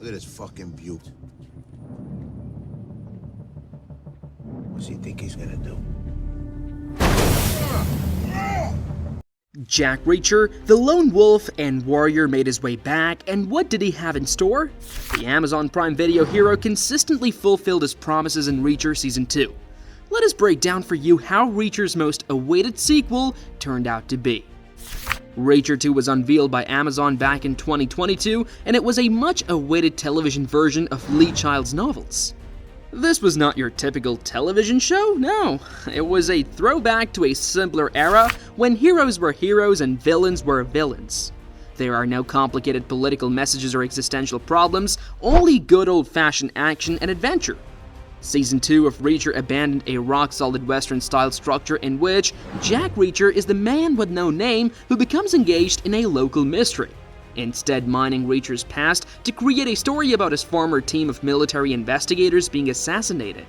Look at this fucking beaut. What's he think he's gonna do? Jack Reacher, the lone wolf and warrior, made his way back, and what did he have in store? The Amazon Prime Video hero consistently fulfilled his promises in Reacher Season 2. Let us break down for you how Reacher's most awaited sequel turned out to be. Reacher 2 was unveiled by Amazon back in 2022, and it was a much-awaited television version of Lee Child's novels. This was not your typical television show, no. It was a throwback to a simpler era when heroes were heroes and villains were villains. There are no complicated political messages or existential problems, only good old-fashioned action and adventure. Season 2 of Reacher abandoned a rock-solid Western-style structure in which Jack Reacher is the man with no name who becomes engaged in a local mystery, instead mining Reacher's past to create a story about his former team of military investigators being assassinated.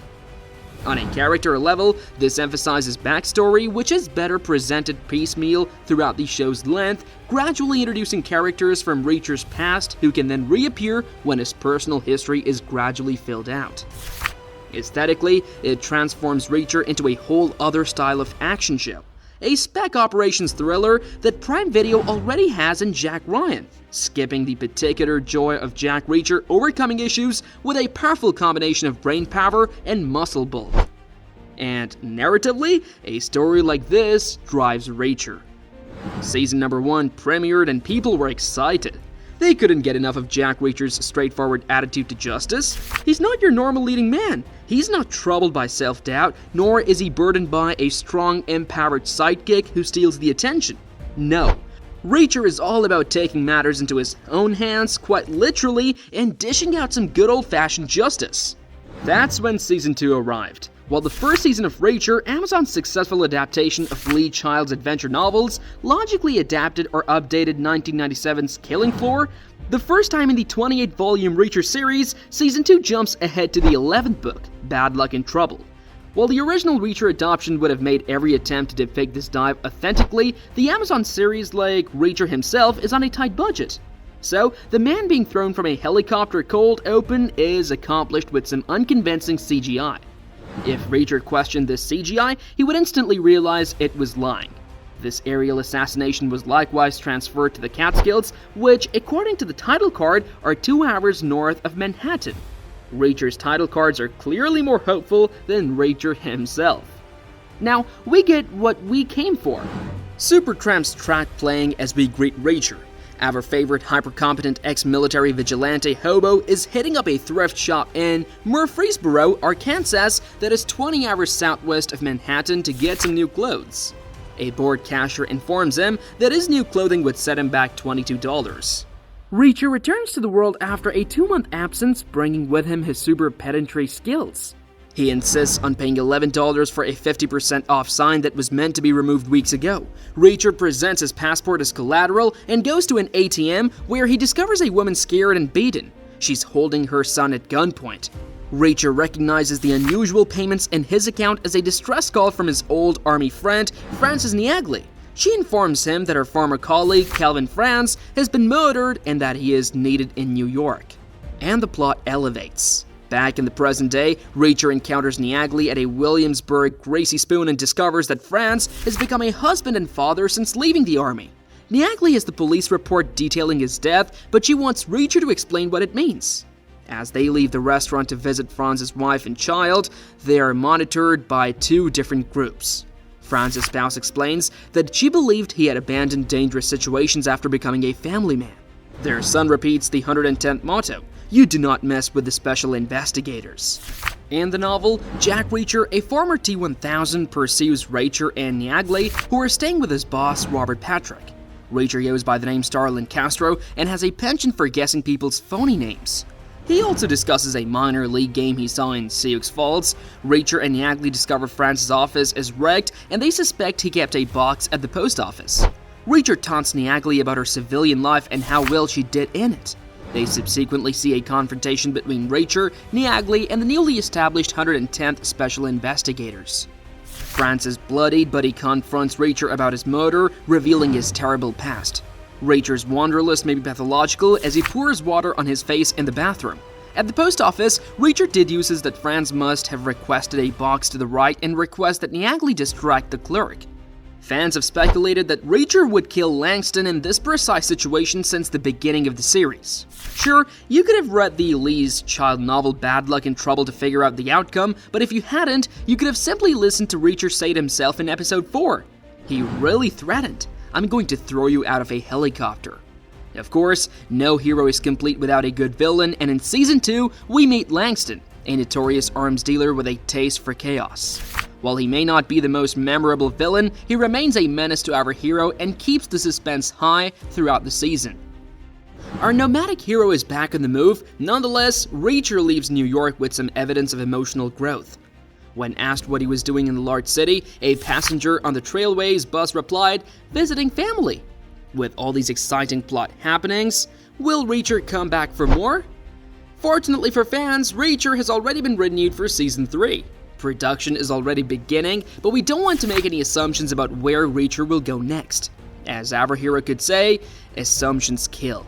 On a character level, this emphasizes backstory, which is better presented piecemeal throughout the show's length, gradually introducing characters from Reacher's past who can then reappear when his personal history is gradually filled out. Aesthetically, it transforms Reacher into a whole other style of action show, a spec operations thriller that Prime Video already has in Jack Ryan, skipping the particular joy of Jack Reacher overcoming issues with a powerful combination of brain power and muscle bulk. And narratively, a story like this drives Reacher. Season number 1 premiered and people were excited. They couldn't get enough of Jack Reacher's straightforward attitude to justice. He's not your normal leading man. He's not troubled by self-doubt, nor is he burdened by a strong, empowered sidekick who steals the attention. No. Reacher is all about taking matters into his own hands, quite literally, and dishing out some good old-fashioned justice. That's when Season 2 arrived. While the first season of Reacher, Amazon's successful adaptation of Lee Child's adventure novels, logically adapted or updated 1997's Killing Floor, the first time in the 28-volume Reacher series, Season 2 jumps ahead to the 11th book, Bad Luck and Trouble. While the original Reacher adoption would have made every attempt to depict this dive authentically, the Amazon series, like Reacher himself, is on a tight budget. So, the man being thrown from a helicopter cold open is accomplished with some unconvincing CGI. If Reacher questioned this CGI, he would instantly realize it was lying. This aerial assassination was likewise transferred to the Catskills, which, according to the title card, are 2 hours north of Manhattan. Reacher's title cards are clearly more hopeful than Reacher himself. Now, we get what we came for. Supertramp's track playing as we greet Reacher. Our favorite hyper-competent ex-military vigilante hobo is hitting up a thrift shop in Murfreesboro, Arkansas that is 20 hours southwest of Manhattan to get some new clothes. A bored cashier informs him that his new clothing would set him back $22. Reacher returns to the world after a 2-month absence, bringing with him his super pedantry skills. He insists on paying $11 for a 50% off sign that was meant to be removed weeks ago. Reacher presents his passport as collateral and goes to an ATM where he discovers a woman scared and beaten. She's holding her son at gunpoint. Reacher recognizes the unusual payments in his account as a distress call from his old army friend, Frances Niagli. She informs him that her former colleague, Calvin Franz, has been murdered and that he is needed in New York. And the plot elevates. Back in the present day, Reacher encounters Niagli at a Williamsburg Gracie Spoon and discovers that Franz has become a husband and father since leaving the army. Niagli has the police report detailing his death, but she wants Reacher to explain what it means. As they leave the restaurant to visit Franz's wife and child, they are monitored by 2 different groups. Franz's spouse explains that she believed he had abandoned dangerous situations after becoming a family man. Their son repeats the 110th motto, "You do not mess with the special investigators." In the novel, Jack Reacher, a former T-1000, pursues Reacher and Niagli, who are staying with his boss, Robert Patrick. Reacher goes by the name Starlin Castro and has a penchant for guessing people's phony names. He also discusses a minor league game he saw in Sioux Falls. Reacher and Niagli discover Franz's office is wrecked, and they suspect he kept a box at the post office. Reacher taunts Niagli about her civilian life and how well she did in it. They subsequently see a confrontation between Reacher, Niagli, and the newly established 110th Special Investigators. Franz is bloodied, but he confronts Reacher about his murder, revealing his terrible past. Reacher's wanderlust may be pathological as he pours water on his face in the bathroom. At the post office, Reacher deduces that Franz must have requested a box to the right and requests that Niagli distract the clerk. Fans have speculated that Reacher would kill Langston in this precise situation since the beginning of the series. Sure, you could have read the Lee's child novel Bad Luck in Trouble to figure out the outcome, but if you hadn't, you could have simply listened to Reacher say it himself in episode 4. He really threatened, "I'm going to throw you out of a helicopter." Of course, no hero is complete without a good villain, and in Season 2, we meet Langston, a notorious arms dealer with a taste for chaos. While he may not be the most memorable villain, he remains a menace to our hero and keeps the suspense high throughout the season. Our nomadic hero is back on the move. Nonetheless, Reacher leaves New York with some evidence of emotional growth. When asked what he was doing in the large city, a passenger on the Trailways bus replied, "Visiting family." With all these exciting plot happenings, will Reacher come back for more? Fortunately for fans, Reacher has already been renewed for Season 3. Production is already beginning, but we don't want to make any assumptions about where Reacher will go next. As our hero could say, assumptions kill.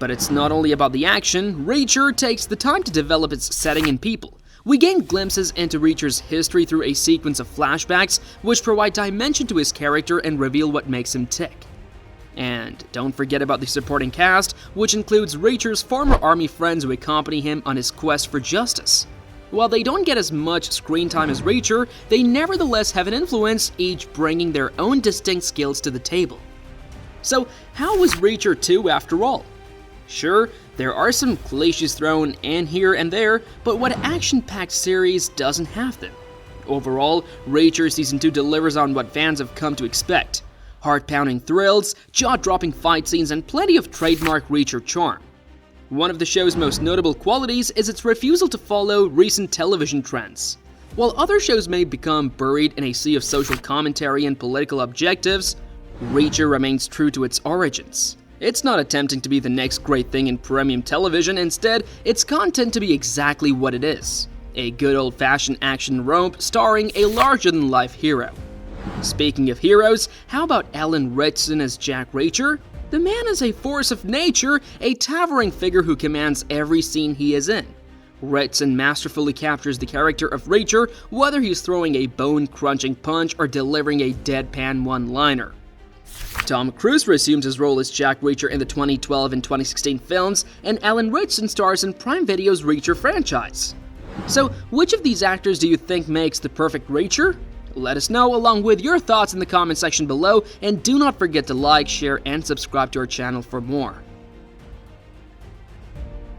But it's not only about the action. Reacher takes the time to develop its setting and people. We gain glimpses into Reacher's history through a sequence of flashbacks, which provide dimension to his character and reveal what makes him tick. And don't forget about the supporting cast, which includes Reacher's former army friends who accompany him on his quest for justice. While they don't get as much screen time as Reacher, they nevertheless have an influence, each bringing their own distinct skills to the table. So, how was Reacher 2 after all? Sure, there are some cliches thrown in here and there, but what action-packed series doesn't have them? Overall, Reacher Season 2 delivers on what fans have come to expect. Heart-pounding thrills, jaw-dropping fight scenes, and plenty of trademark Reacher charm. One of the show's most notable qualities is its refusal to follow recent television trends. While other shows may become buried in a sea of social commentary and political objectives, Reacher remains true to its origins. It's not attempting to be the next great thing in premium television. Instead, it's content to be exactly what it is: a good old-fashioned action romp starring a larger-than-life hero. Speaking of heroes, how about Alan Ritchson as Jack Reacher? The man is a force of nature, a towering figure who commands every scene he is in. Ritchson masterfully captures the character of Reacher, whether he's throwing a bone-crunching punch or delivering a deadpan one-liner. Tom Cruise resumes his role as Jack Reacher in the 2012 and 2016 films, and Alan Ritchson stars in Prime Video's Reacher franchise. So, which of these actors do you think makes the perfect Reacher? Let us know along with your thoughts in the comment section below, and do not forget to like, share, and subscribe to our channel for more.